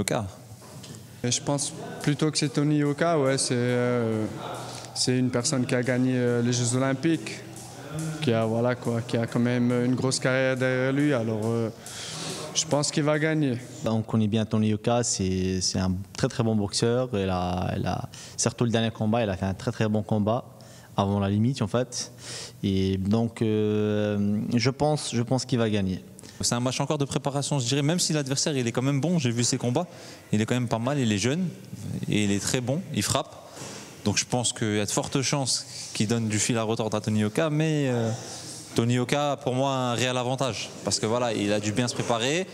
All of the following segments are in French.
Yoka. Et je pense plutôt que c'est Tony Yoka, ouais, c'est une personne qui a gagné les Jeux Olympiques, qui a, voilà, quoi, qui a quand même une grosse carrière derrière lui, alors je pense qu'il va gagner. On connaît bien Tony Yoka, c'est un très bon boxeur. Surtout le dernier combat, il a fait un très bon combat avant la limite en fait. Et donc je pense qu'il va gagner. C'est un match encore de préparation, je dirais, même si l'adversaire il est quand même bon, j'ai vu ses combats, il est quand même pas mal, il est jeune, et il est très bon, il frappe. Donc je pense qu'il y a de fortes chances qu'il donne du fil à retordre à Tony Yoka, mais Tony Yoka, pour moi, a un réel avantage, parce que voilà, il a dû bien se préparer.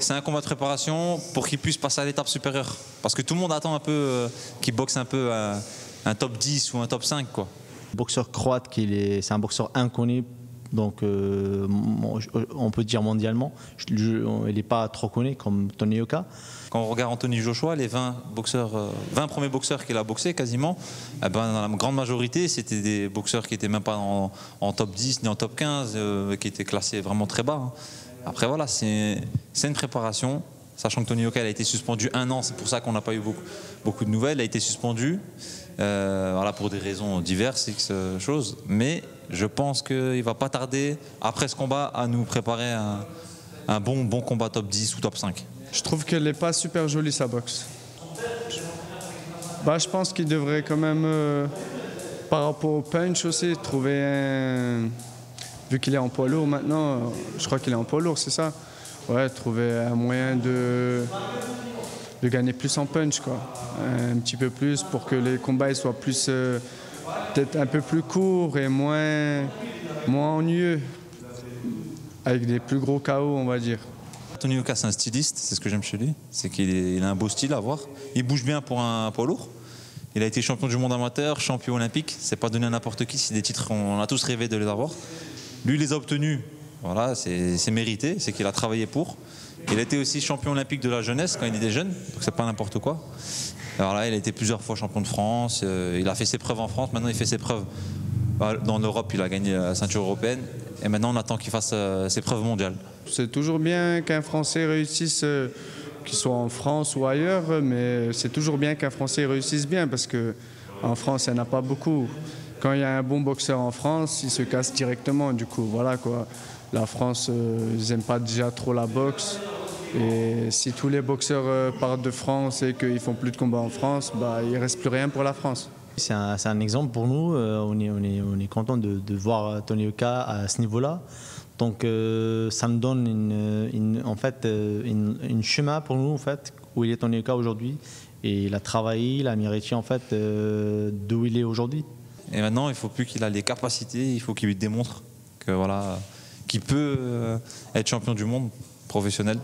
C'est un combat de préparation pour qu'il puisse passer à l'étape supérieure, parce que tout le monde attend un peu qu'il boxe un peu un top 10 ou un top 5, quoi. Le boxeur croate, c'est un boxeur inconnu. Donc on peut dire mondialement, il n'est pas trop connu comme Tony Yoka. Quand on regarde Anthony Joshua, les 20 premiers boxeurs qu'il a boxé quasiment, eh ben, dans la grande majorité, c'était des boxeurs qui n'étaient même pas en top 10 ni en top 15, qui étaient classés vraiment très bas. Hein. Après voilà, c'est une préparation, sachant que Tony Yoka a été suspendu 1 an, c'est pour ça qu'on n'a pas eu beaucoup de nouvelles, il a été suspendu. Voilà, pour des raisons diverses, X choses, mais je pense qu'il ne va pas tarder, après ce combat, à nous préparer un bon combat top 10 ou top 5. Je trouve qu'elle n'est pas super jolie sa boxe. Je pense qu'il devrait quand même, par rapport au punch aussi, trouver un... Vu qu'il est en poids lourd maintenant, je crois qu'il est en poids lourd, c'est ça? Ouais, trouver un moyen de gagner plus en punch, quoi. Un petit peu plus pour que les combats soient plus, peut-être un peu plus courts et moins ennuyeux, avec des plus gros KO, on va dire. Tony Yoka, c'est un styliste, c'est ce que j'aime chez lui, c'est qu'il a un beau style à voir. Il bouge bien pour un poids lourd. Il a été champion du monde amateur, champion olympique. C'est pas donné à n'importe qui, c'est des titres, on a tous rêvé de les avoir. Lui, il les a obtenus, voilà, c'est mérité, c'est qu'il a travaillé pour. Il a été aussi champion olympique de la jeunesse quand il était jeune, donc c'est pas n'importe quoi. Alors là, il a été plusieurs fois champion de France, il a fait ses preuves en France, maintenant il fait ses preuves dans l'Europe, il a gagné la ceinture européenne, et maintenant on attend qu'il fasse ses preuves mondiales. C'est toujours bien qu'un Français réussisse, qu'il soit en France ou ailleurs, mais c'est toujours bien qu'un Français réussisse bien, parce qu'en France, il n'y en a pas beaucoup. Quand il y a un bon boxeur en France, il se casse directement, du coup, voilà quoi. La France, ils n'aiment pas déjà trop la boxe. Et si tous les boxeurs partent de France et qu'ils ne font plus de combats en France, il ne reste plus rien pour la France. C'est un exemple pour nous, on est content de voir Tony Yoka à ce niveau-là. Donc ça me donne en fait, une chemin pour nous en fait, où il est Tony Yoka aujourd'hui. Et il a travaillé, il a mérité en fait, d'où il est aujourd'hui. Et maintenant, il ne faut plus qu'il ait les capacités, il faut qu'il lui démontre que, voilà, qu'il peut être champion du monde professionnel.